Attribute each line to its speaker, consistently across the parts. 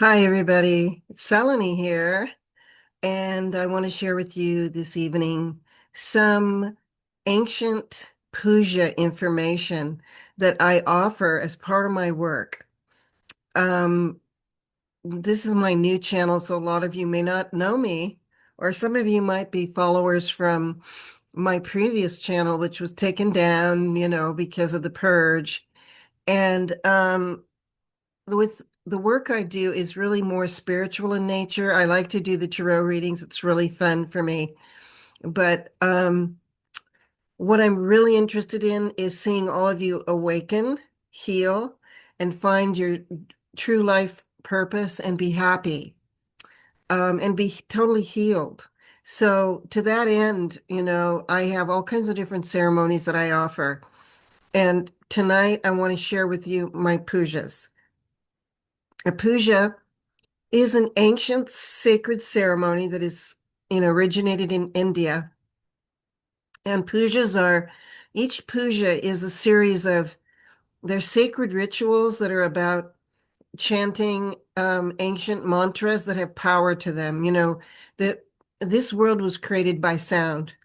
Speaker 1: Hi, everybody. It's Salini here, and I want to share with you this evening some ancient puja information that I offer as part of my work. Um, this is my new channel, so a lot of you may not know me, or some of you might be followers from my previous channel, which was taken down, because of the purge. And with the work I do is really more spiritual in nature. I like to do the tarot readings. It's really fun for me. But what I'm really interested in is seeing all of you awaken, heal, and find your true life purpose and be happy, and be totally healed. So to that end, I have all kinds of different ceremonies that I offer. And tonight I want to share with you my pujas. A puja is an ancient sacred ceremony that is, originated in India. And each puja is a series of, they're sacred rituals that are about chanting ancient mantras that have power to them. That this world was created by sound.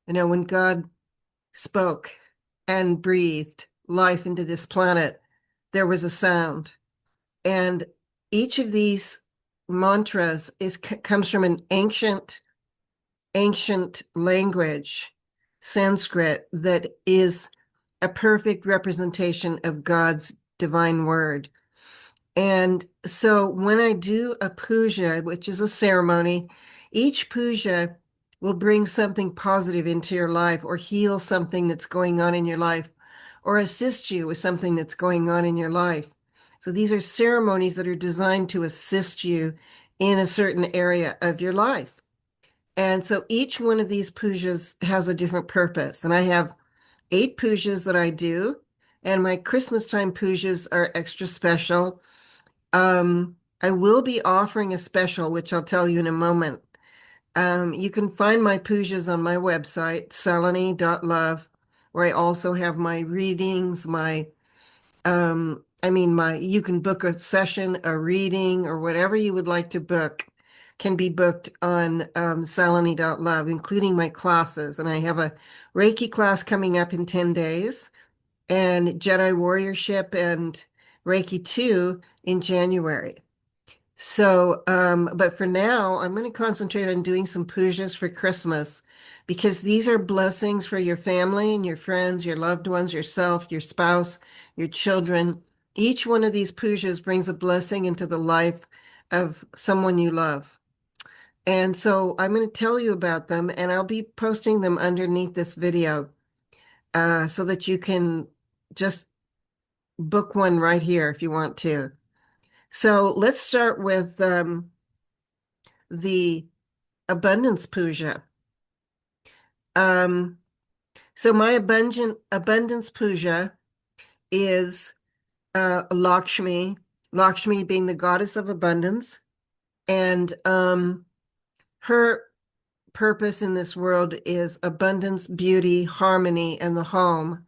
Speaker 1: When God spoke and breathed life into this planet, there was a sound. And each of these mantras comes from an ancient language, Sanskrit, that is a perfect representation of God's divine word. And so when I do a puja, which is a ceremony, each puja will bring something positive into your life or heal something that's going on in your life or assist you with something that's going on in your life. So these are ceremonies that are designed to assist you in a certain area of your life. And so each one of these pujas has a different purpose. And I have 8 pujas that I do, and my Christmas time pujas are extra special. I will be offering a special, which I'll tell you in a moment. You can find my pujas on my website, salini.love, where I also have my readings, you can book a session, a reading, or whatever you would like to book can be booked on salini.love, including my classes. And I have a Reiki class coming up in 10 days and Jedi Warriorship and Reiki 2 in January. So, but for now, I'm going to concentrate on doing some pujas for Christmas because these are blessings for your family and your friends, your loved ones, yourself, your spouse, your children. Each one of these pujas brings a blessing into the life of someone you love. And so I'm going to tell you about them and I'll be posting them underneath this video so that you can just book one right here if you want to. So let's start with the abundance puja. Um, so my abundance puja is Lakshmi being the goddess of abundance, and her purpose in this world is abundance, beauty, harmony, and the home.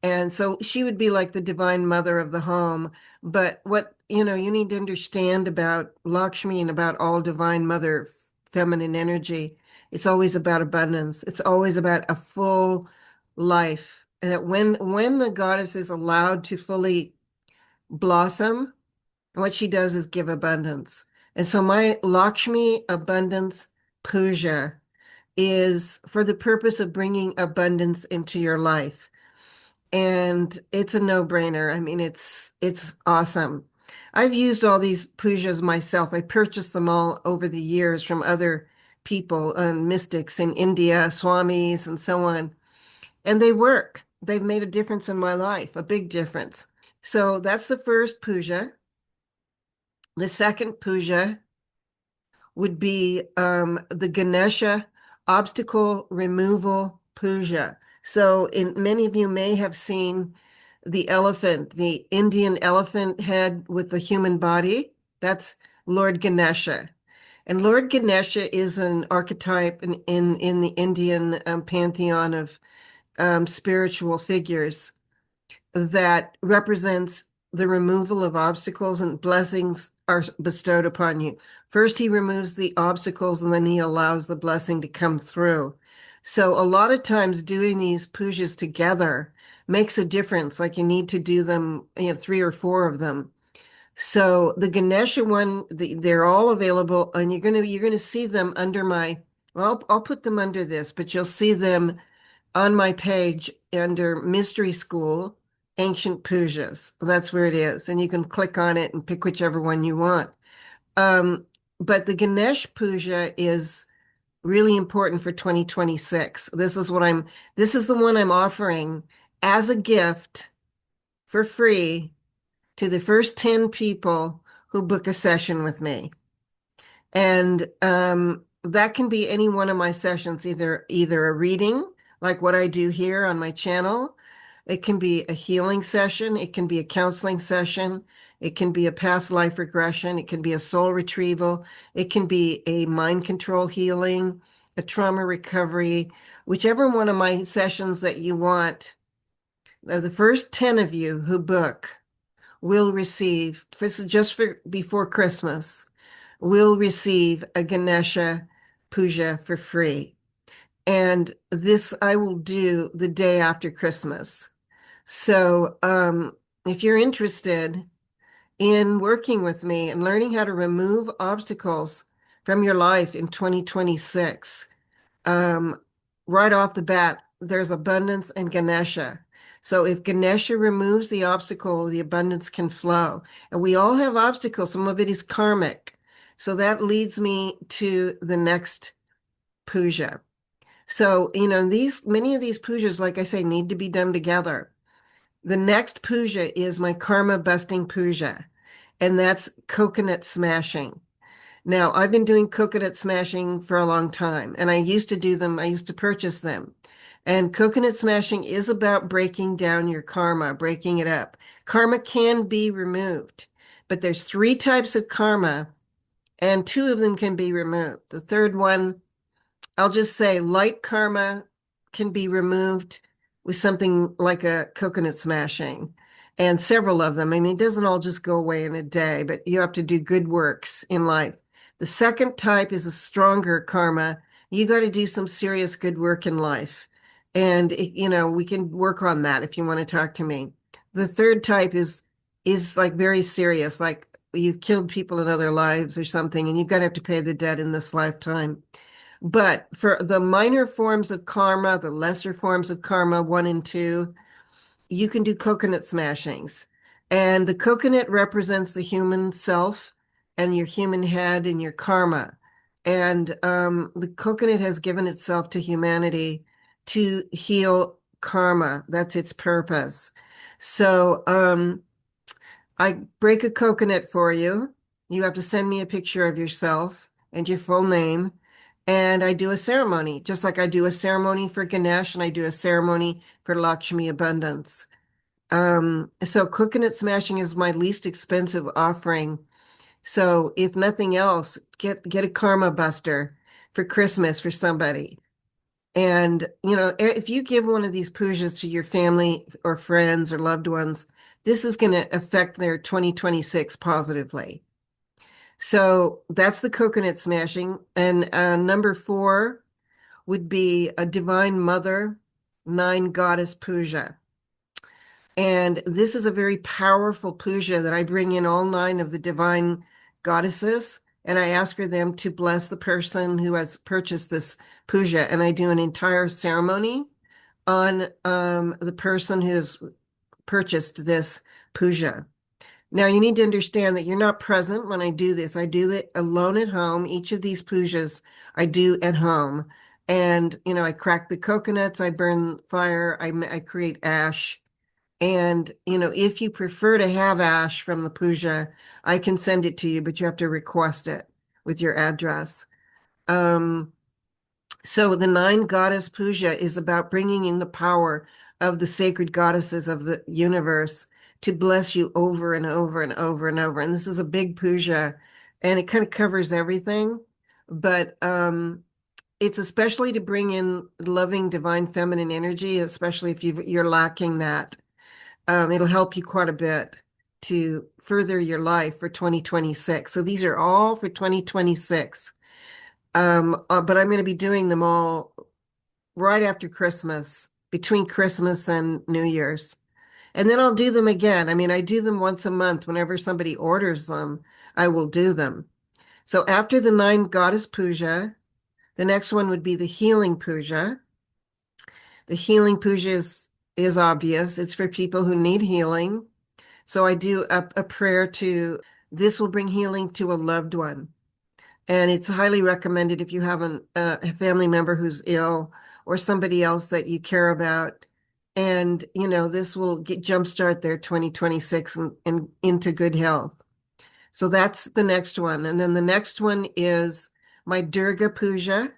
Speaker 1: And so she would be like the divine mother of the home. But what, you need to understand about Lakshmi and about all divine mother feminine energy, it's always about abundance. It's always about a full life. And that when the goddess is allowed to fully blossom, what she does is give abundance. And so my Lakshmi abundance puja is for the purpose of bringing abundance into your life. And it's a no-brainer. I mean, it's awesome. I've used all these pujas myself. I purchased them all over the years from other people and mystics in India, swamis, and so on. And they work. They've made a difference in my life, a big difference. So that's the first puja. The second puja would be the Ganesha obstacle removal puja. So, many of you may have seen the elephant, the Indian elephant head with the human body. That's Lord Ganesha. And Lord Ganesha is an archetype in the Indian pantheon of spiritual figures that represents the removal of obstacles and blessings are bestowed upon you. First, he removes the obstacles and then he allows the blessing to come through. So a lot of times doing these pujas together makes a difference. Like you need to do them, three or four of them. So the Ganesha one, they're all available, and you're gonna see them under my. Well, I'll put them under this, but you'll see them on my page under Mystery School, Ancient Pujas. That's where it is. And you can click on it and pick whichever one you want. Um, but the Ganesh Puja is really important for 2026. This is the one I'm offering as a gift for free to the first 10 people who book a session with me. And that can be any one of my sessions, either a reading, like what I do here on my channel. It can be a healing session. It can be a counseling session. It can be a past life regression. It can be a soul retrieval. It can be a mind control healing, a trauma recovery, whichever one of my sessions that you want. Now, the first 10 of you who book will receive, this is just for before Christmas, will receive a Ganesha puja for free. And this I will do the day after Christmas. So if you're interested in working with me and learning how to remove obstacles from your life in 2026, um, right off the bat, there's abundance and Ganesha. So if Ganesha removes the obstacle, the abundance can flow. And we all have obstacles. Some of it is karmic. So that leads me to the next puja. So, many of these pujas, like I say, need to be done together. The next puja is my karma busting puja, and that's coconut smashing. Now, I've been doing coconut smashing for a long time, and I used to do them, I used to purchase them. And coconut smashing is about breaking down your karma, breaking it up. Karma can be removed, but there's three types of karma, and two of them can be removed. The third one, I'll just say light karma can be removed with something like a coconut smashing, and several of them. I mean, it doesn't all just go away in a day, but you have to do good works in life. The second type is a stronger karma. You got to do some serious good work in life. And we can work on that if you want to talk to me. The third type is like very serious, like you've killed people in other lives or something, and you've got to have to pay the debt in this lifetime. But for the minor forms of karma, the lesser forms of karma, one and two, you can do coconut smashings. And the coconut represents the human self and your human head and your karma. And the coconut has given itself to humanity to heal karma. That's its purpose. So I break a coconut for you. You have to send me a picture of yourself and your full name. And I do a ceremony, just like I do a ceremony for Ganesh and I do a ceremony for Lakshmi Abundance. So coconut smashing is my least expensive offering. So if nothing else, get a karma buster for Christmas for somebody. And if you give one of these pujas to your family or friends or loved ones, this is going to affect their 2026 positively. So that's the coconut smashing. And number four would be a Divine Mother 9 Goddess Puja. And this is a very powerful puja that I bring in all 9 of the divine goddesses, and I ask for them to bless the person who has purchased this puja. And I do an entire ceremony on the person who has purchased this puja. Now, you need to understand that you're not present when I do this. I do it alone at home. Each of these pujas I do at home. And, I crack the coconuts, I burn fire, I create ash. And, if you prefer to have ash from the puja, I can send it to you, but you have to request it with your address. So the 9 Goddess Puja is about bringing in the power of the sacred goddesses of the universe to bless you over and over and over and over. And this is a big puja, and it kind of covers everything. But it's especially to bring in loving divine feminine energy, especially if you're lacking that. It'll help you quite a bit. to further your life for 2026. So these are all for 2026. But I'm going to be doing them all right after Christmas, between Christmas and New Year's. And then I'll do them again. I mean, I do them once a month. Whenever somebody orders them, I will do them. So after the 9 goddess puja, the next one would be the healing puja. The healing puja is obvious. It's for people who need healing. So I do a prayer to, this will bring healing to a loved one. And it's highly recommended if you have a family member who's ill or somebody else that you care about. And, this will jumpstart their 2026 and into good health. So that's the next one. And then the next one is my Durga Puja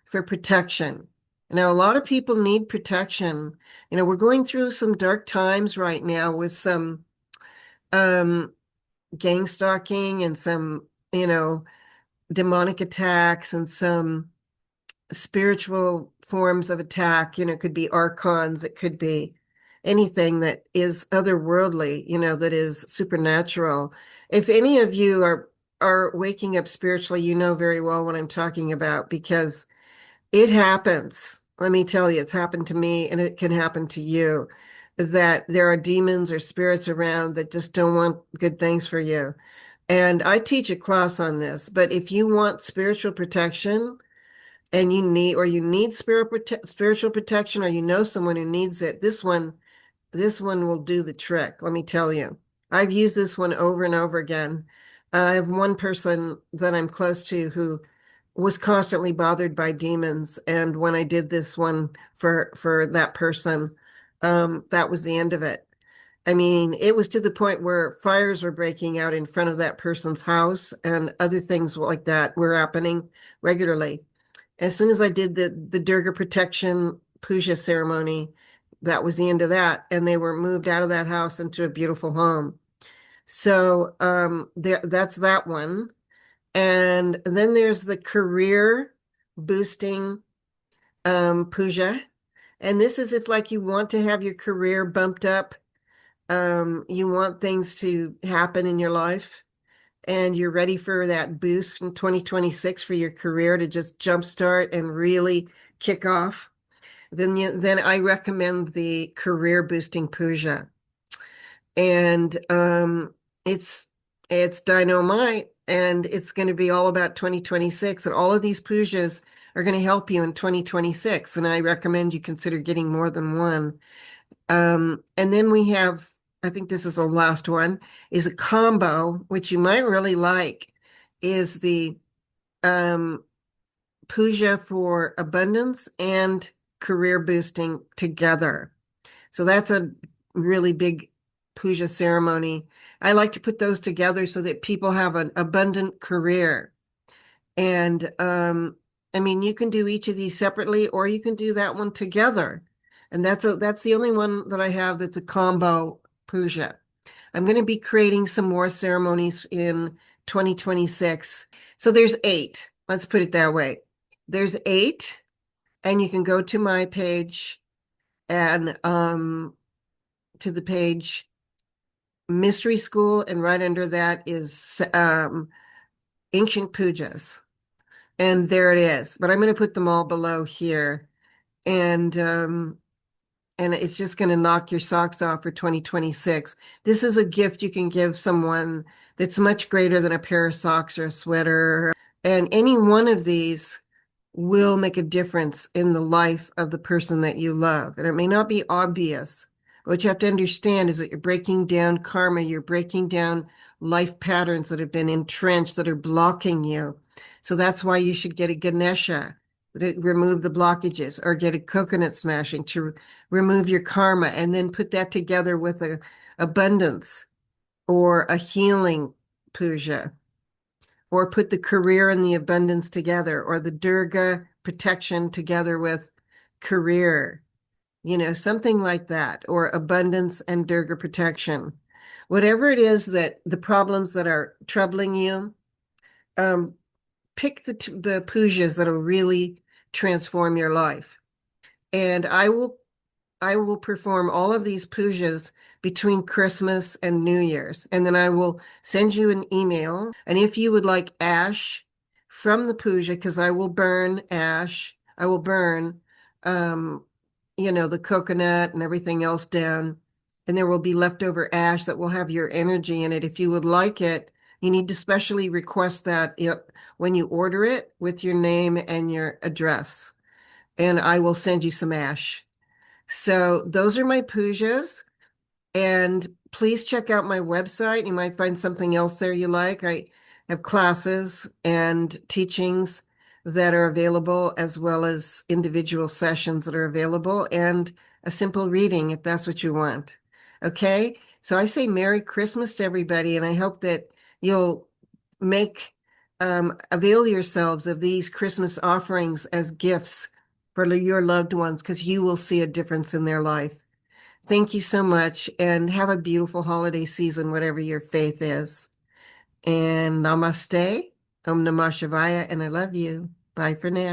Speaker 1: for protection. Now, a lot of people need protection. We're going through some dark times right now with some um, gang stalking and some, demonic attacks and some spiritual forms of attack. It could be archons, it could be anything that is otherworldly, that is supernatural. If any of you are waking up spiritually, you know very well what I'm talking about because it happens. Let me tell you, it's happened to me and it can happen to you that there are demons or spirits around that just don't want good things for you. And I teach a class on this, but if you want spiritual protection and you need spiritual protection or you know someone who needs it, this one will do the trick. Let me tell you. I've used this one over and over again. I have one person that I'm close to who was constantly bothered by demons, and when I did this one for that person, that was the end of it. I mean, it was to the point where fires were breaking out in front of that person's house and other things like that were happening regularly. As soon as I did the Durga protection puja ceremony, that was the end of that, and they were moved out of that house into a beautiful home. So that's that one. And then there's the career boosting puja. And this is if like you want to have your career bumped up, you want things to happen in your life, and you're ready for that boost in 2026 for your career to just jumpstart and really kick off. Then I recommend the career boosting puja. And it's it's dynamite and it's going to be all about 2026, and all of these pujas are going to help you in 2026, and I recommend you consider getting more than one. And then we have, I think this is the last one, is a combo which you might really like, is the um puja for abundance and career boosting together. So that's a really big puja ceremony. I like to put those together so that people have an abundant career. And I mean, you can do each of these separately, or you can do that one together. And that's the only one that I have that's a combo puja. I'm going to be creating some more ceremonies in 2026. So there's 8. Let's put it that way. There's 8, and you can go to my page and to the page Mystery School, and right under that is Ancient Pujas. And there it is. But I'm going to put them all below here. And it's just going to knock your socks off for 2026. This is a gift you can give someone that's much greater than a pair of socks or a sweater. And any one of these will make a difference in the life of the person that you love. And it may not be obvious. What you have to understand is that you're breaking down karma, you're breaking down life patterns that have been entrenched, that are blocking you. So that's why you should get a ganesha to remove the blockages, or get a coconut smashing to remove your karma, and then put that together with a abundance or a healing puja, or put the career and the abundance together, or the Durga protection together with career, something like that, or abundance and Durga protection. Whatever it is that the problems that are troubling you, um, pick the pujas that'll really transform your life. And I will I will perform all of these pujas between Christmas and New Year's. And then I will send you an email. And if you would like ash from the puja, because I will burn ash, I will burn, um, the coconut and everything else down. And there will be leftover ash that will have your energy in it. If you would like it, you need to specially request that when you order it with your name and your address. And I will send you some ash. So those are my pujas. And please check out my website. You might find something else there you like. I have classes and teachings that are available, as well as individual sessions that are available, and a simple reading if that's what you want. Okay? So I say Merry Christmas to everybody, and I hope that you'll make avail yourselves of these Christmas offerings as gifts for your loved ones, because you will see a difference in their life. Thank you so much, and have a beautiful holiday season, whatever your faith is. And namaste, Om Namah Shivaya, and I love you. Bye for now.